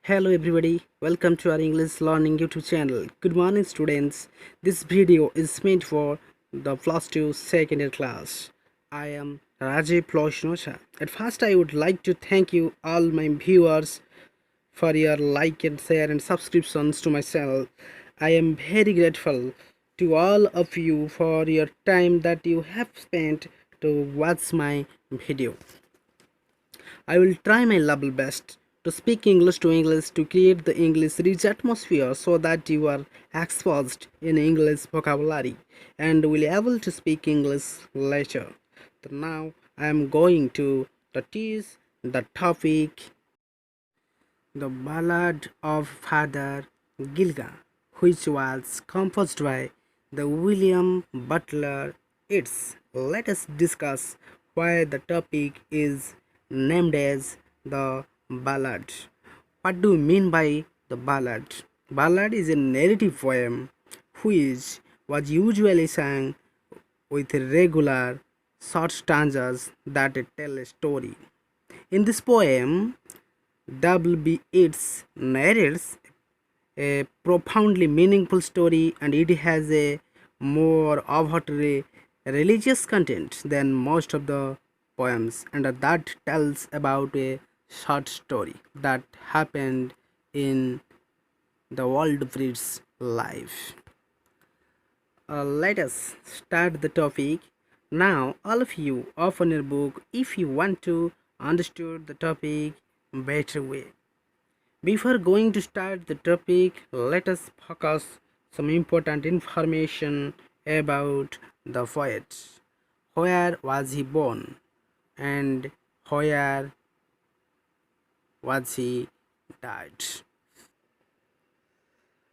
Hello everybody, welcome to our English learning YouTube channel. Good morning students. This video is meant for the plus 2 second year class. I am Rajiv Ploshnosha. At first I would like to thank you all my viewers for your like and share and subscriptions to my channel. I am very grateful to all of you for your time that you have spent to watch my video. I will try my level best to speak English to create the English rich atmosphere so that you are exposed in English vocabulary and will able to speak English later. So now I am going to teach the topic the ballad of Father Gilligan, which was composed by the William Butler Yeats. Let us discuss why the topic is named as the ballad. What do you mean by the ballad? Ballad is a narrative poem which was usually sung with regular short stanzas that tell a story. In this poem, W.B. Yeats narrates a profoundly meaningful story and it has a more overtly religious content than most of the poems, and that tells about a short story that happened in the world Brid's life. Let us start the topic. Now, all of you open your book if you want to understand the topic better way. Before going to start the topic, let us focus some important information about the poet. Where was he born and where was he died?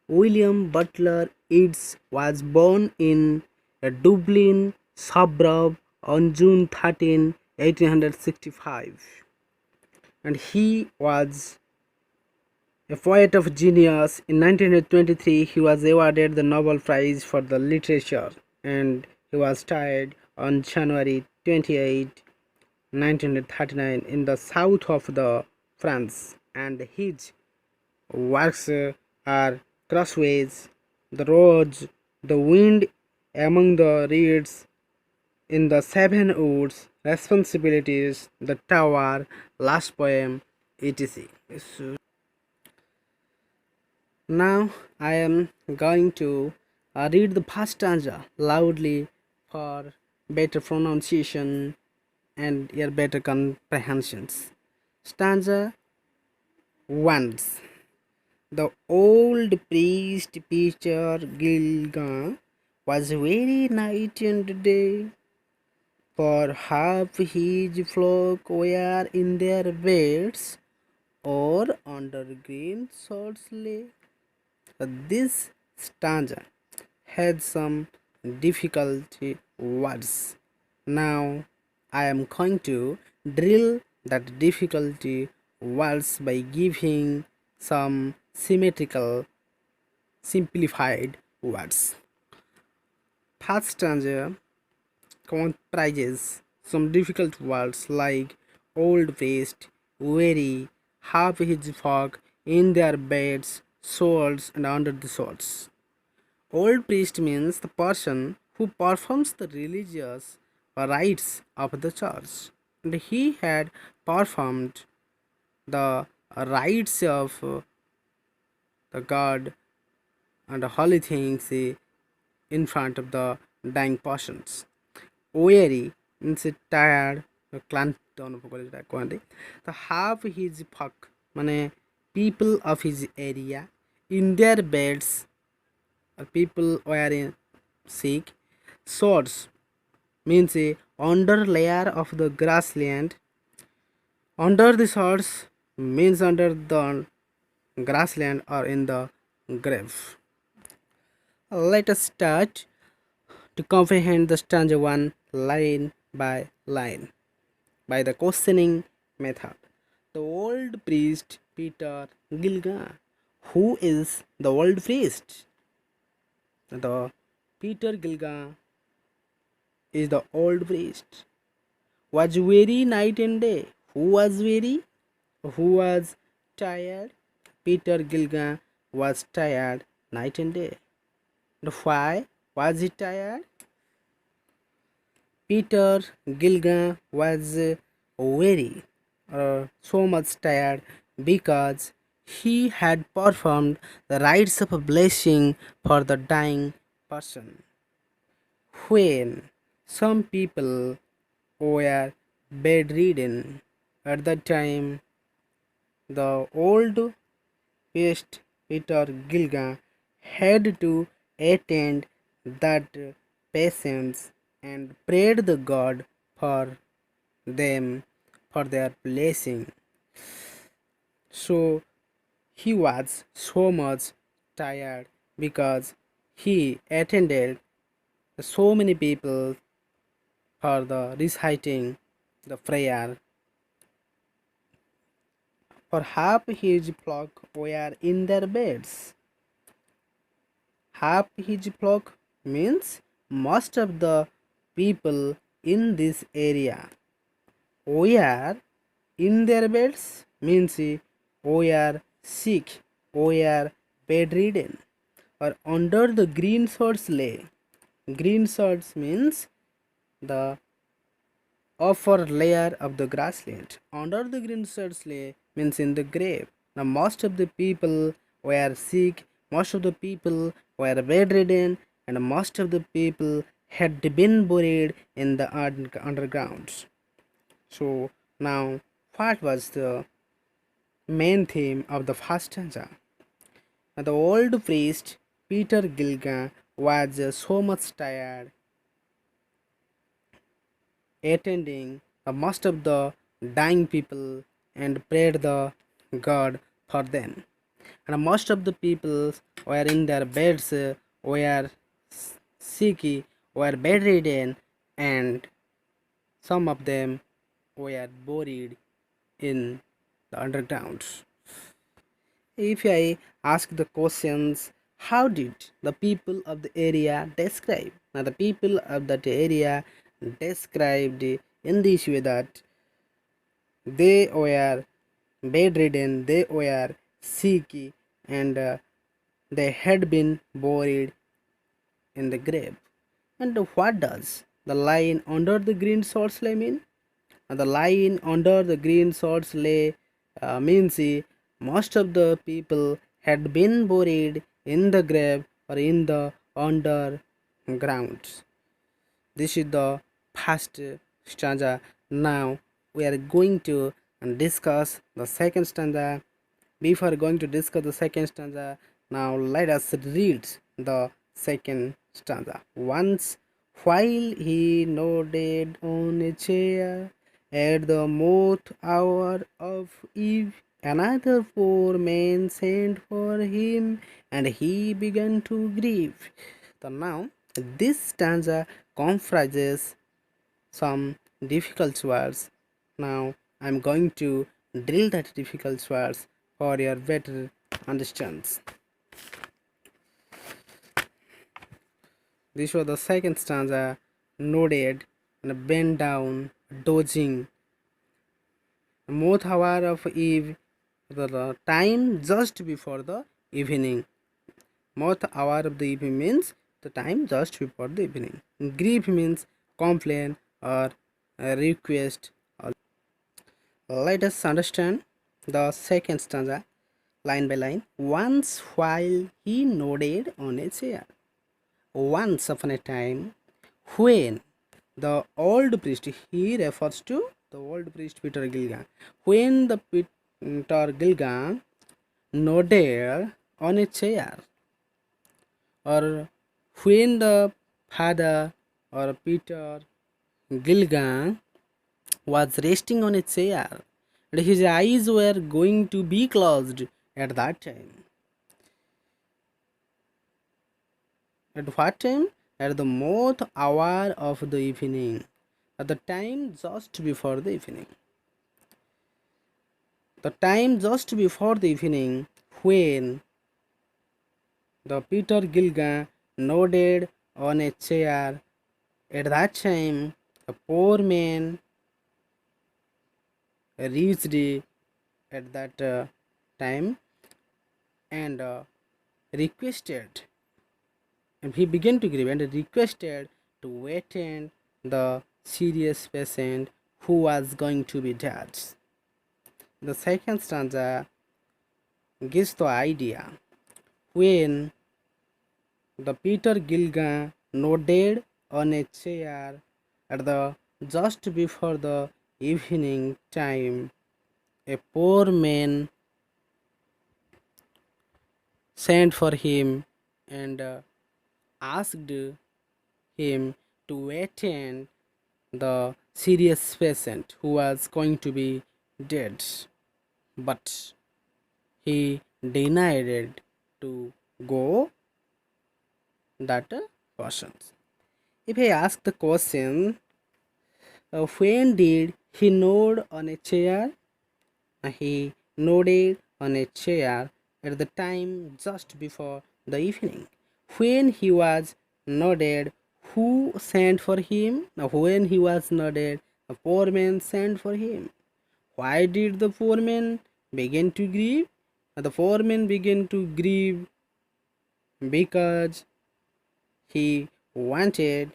William Butler Yeats was born in a Dublin suburb on June 13, 1865, and he was a poet of genius. In 1923, he was awarded the Nobel Prize for the Literature, and he was died on January 28, 1939, in the south of the France. And his works are Crossways, The Roads, The Wind Among the Reeds, In the Seven Woods, Responsibilities, The Tower, Last Poem, etc. Now I am going to read the first stanza loudly for better pronunciation and your better comprehensions. Stanza 1. The old priest Peter Gilligan was very night and day, for half his flock were in their beds or under green swords lay. This stanza had some difficulty words. Now I am going to drill that difficulty words by giving some symmetrical simplified words. First stanza comprises some difficult words like old priest, weary, half his flock in their beds, swords, and under the swords. Old priest means the person who performs the religious rites of the church, and he had performed the rites of the God and holy things in front of the dying persons. Weary means tired, ক্লান্ত অনুভব করে যেটা কোয়ান্টি the half his flock মানে people of his area in their beds, people were sick. Swords means a under layer of the grassland. Under the swords means under the grassland or in the grave. Let us start to comprehend the stanza 1 line by line by the questioning method. The old priest Peter Gilligan. Who is the old priest? The Peter Gilligan is the old priest. Was weary night and day. Who was weary? Who was tired? Peter Gilligan was tired night and day. And why was he tired? Peter Gilligan was very so much tired because he had performed the rites of a blessing for the dying person. When some people were bedridden at that time, the old priest Peter Gilligan had to attend that patients and prayed the God for them for their blessing. So he was so much tired because he attended so many people for the reciting the prayer. For half his flock were in their beds. Half his flock means most of the people in this area were in their beds means were sick, were bedridden, or under the green swords lay. Green swords means the upper layer of the grassland. Under the green swords lay means in the grave. Now most of the people were sick, most of the people were bedridden, and most of the people had been buried in the underground. So now what was the main theme of the first stanza? Now, the old priest Peter Gilligan was so much tired attending most of the dying people and prayed the God for them. And most of the people were in their beds, were sick, were bedridden, and some of them were buried in the underground. If I ask the questions, how did the people of the area describe? Now, the people of that area described in this way that they were bedridden, they were sick, and they had been buried in the grave. And what does the line under the green swords lay mean? The line under the green swords lay means most of the people had been buried in the grave or in the underground. This is the first stanza. Now we are going to discuss the second stanza. Before going to discuss the second stanza, now let us read the second stanza. Once, while he nodded on a chair at the moot hour of eve, another poor man sent for him, and he began to grieve. So now, this stanza comprises some difficult words. Now, I'm going to drill that difficult words for your better understands. This was the second stanza, nodded and bent down, dozing. Moth hour of eve, the time just before the evening. Moth hour of the evening means the time just before the evening. Grief means complain or request. Let us understand the second stanza line by line. Once while he nodded on a chair. Once upon a time, when the old priest, he refers to the old priest Peter Gilligan. When the Peter Gilligan nodded on a chair, or when the father or Peter Gilligan was resting on a chair, and his eyes were going to be closed at that time. At what time? At the moth hour of the evening. At the time just before the evening. The time just before the evening when the Peter Gilligan nodded on a chair. At that time, the poor man reached at that time, and requested, and he began to grieve and requested to attend the serious patient who was going to be dead. The second stanza gives the idea when the Peter Gilligan nodded on a chair at the just before the evening time. A poor man sent for him and asked him to attend the serious patient who was going to be dead, but he denied it to go that person. If I ask the question, when did he nod on a chair? He nodded on a chair at the time just before the evening. When he was nodded, who sent for him? When he was nodded, the poor man sent for him. Why did the poor man begin to grieve? The poor man began to grieve because he wanted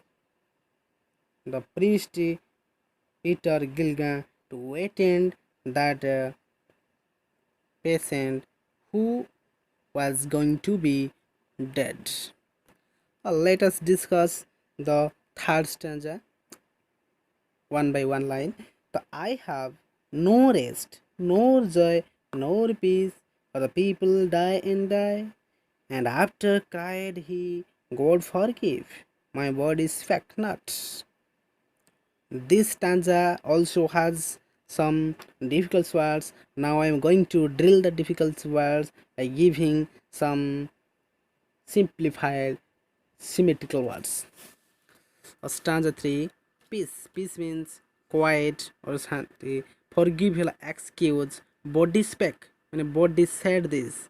the priest Peter Gilligan to attend that patient who was going to be dead. Let us discuss the third stanza one by one line. The I have no rest, nor joy, nor peace, for the people die and die. And after cried he, God forgive, my body spake not. This stanza also has some difficult words. Now I am going to drill the difficult words by giving some simplified symmetrical words. Stanza 3, peace. Peace means quiet or shanti. Forgive, excuse. Body spake. When a body said this,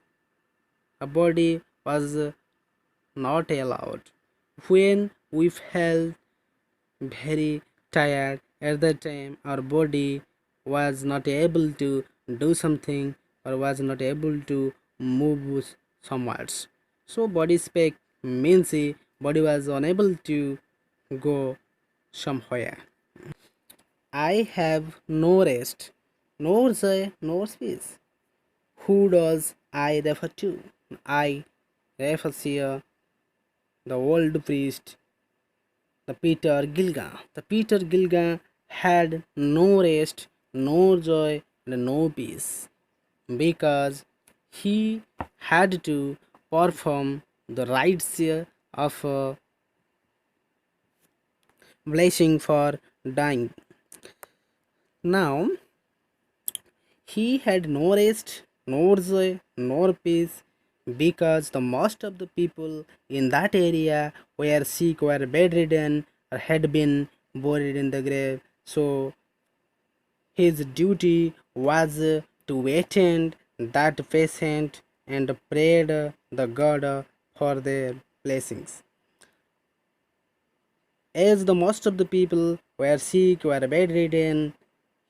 a body was not allowed. When we felt very tired at that time, our body was not able to do something or was not able to move somewhere. So body spake means body was unable to go somewhere. I have no rest, nor joy, nor peace. Who does I refer to? I refer here the old priest, the Peter Gilligan. The Peter Gilligan had no rest, no joy, and no peace because he had to perform the rites of blessing for dying. Now he had no rest, nor joy, nor peace because the most of the people in that area were sick, were bedridden, or had been buried in the grave. So his duty was to attend that patient and prayed the God for their blessings. As the most of the people were sick, were bedridden,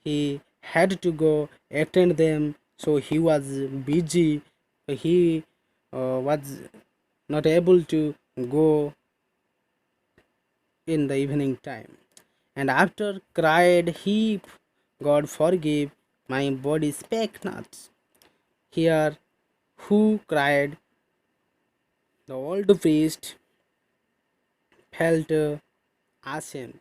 he had to go attend them. So he was busy. He was not able to go in the evening time. And after cried he, God forgive, my body spake not. Here, who cried? The old priest felt ashamed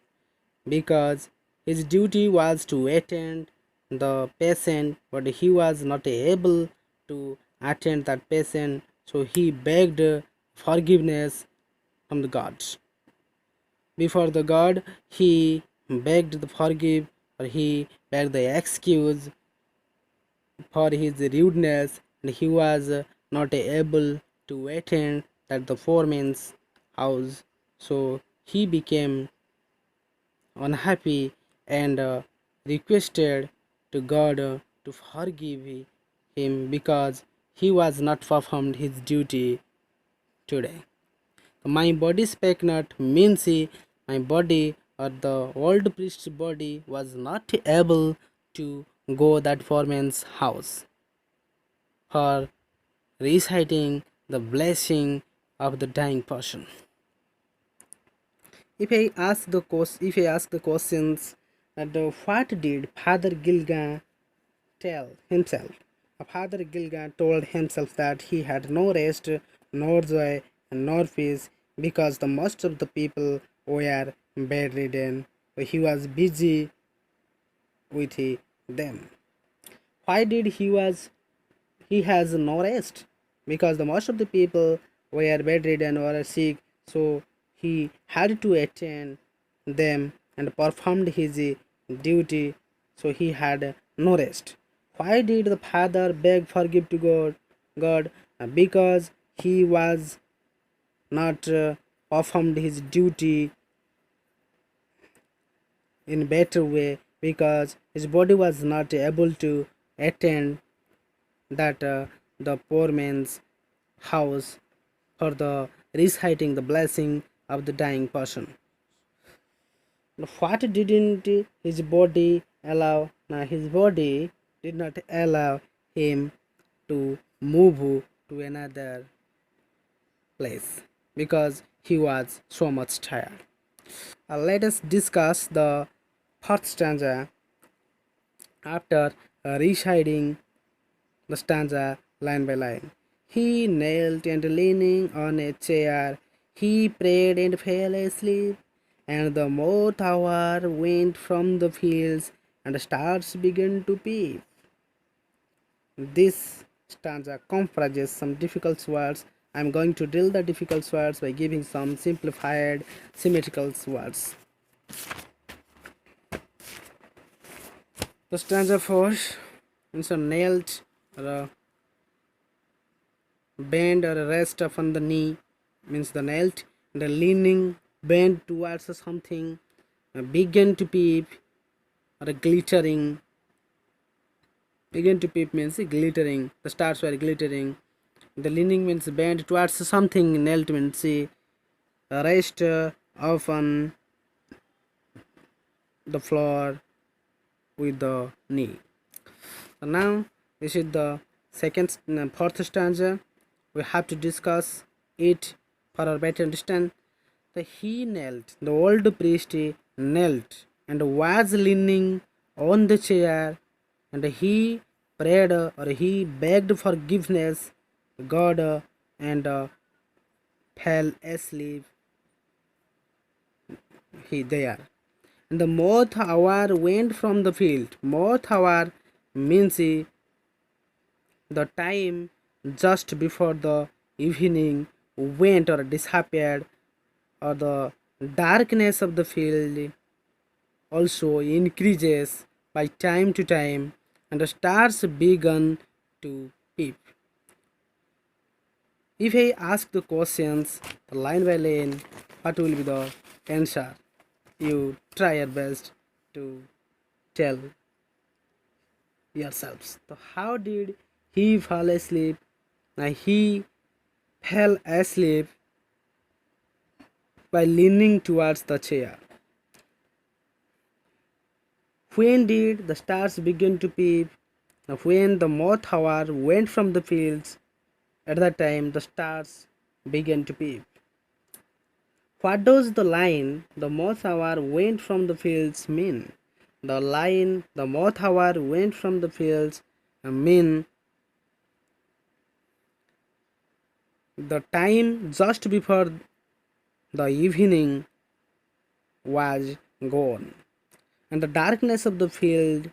because his duty was to attend the patient, but he was not able to attend that patient, so he begged forgiveness from the gods. Before the God, he begged the forgive, or he begged the excuse for his rudeness, and he was not able to attend at the foreman's house, so he became unhappy and requested to God to forgive him because he was not performed his duty today. My body spake not means my body or the old priest's body was not able to go that foreman's house for reciting the blessing of the dying person. If I ask the questions that what did Father Gilligan tell himself? Father Gilligan told himself that he had no rest, nor joy, nor peace because the most of the people were bedridden. He was busy with them. Why did he has no rest? Because the most of the people were bedridden or sick, so he had to attend them and performed his duty, so he had no rest. Why did the father beg for gift to God? Because he was not performed his duty in better way, because his body was not able to attend that the poor man's house for the reciting the blessing of the dying person. What didn't his body allow? Now his body did not allow him to move to another place because he was so much tired. Let us discuss the fourth stanza. After reciting the stanza line by line, he knelt and leaning on a chair, he prayed and fell asleep. And the moth hour went from the fields, and stars began to peep. This stanza comprises some difficult words. I'm going to drill the difficult words by giving some simplified symmetrical words. The stanza 4 means a knelt or a bend or a rest upon the knee, means the knelt, and the leaning bend towards something, begin to peep or a glittering. Begin to peep means glittering, the stars were glittering. The leaning means bend towards something, knelt means rest upon the floor with the knee. So now this is the fourth stanza. We have to discuss it for our better understand. He knelt, the old priest knelt and was leaning on the chair, and he prayed or he begged forgiveness God and fell asleep he there. And the moth hour went from the field. Moth hour means the time just before the evening went or disappeared, or the darkness of the field also increases by time to time, and the stars began to peep. If I ask the questions line by line, what will be the answer? You try your best to tell yourselves. So how did he fall asleep? Now he fell asleep by leaning towards the chair. When did the stars begin to peep? Now when the moth hour went from the fields, at that time the stars began to peep. What does the line the moth hour went from the fields mean? The line the moth hour went from the fields mean the time just before the evening was gone, and the darkness of the field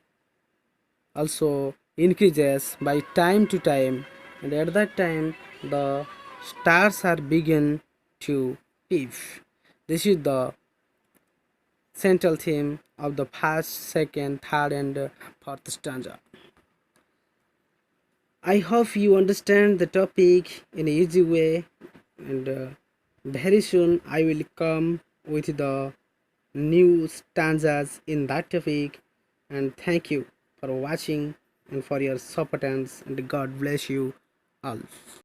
also increases by time to time, and at that time the stars are begin to peep. This is the central theme of the first, second, third, and fourth stanza. I hope you understand the topic in an easy way, and very soon I will come with the new stanzas in that topic. And thank you for watching and for your support, and God bless you all.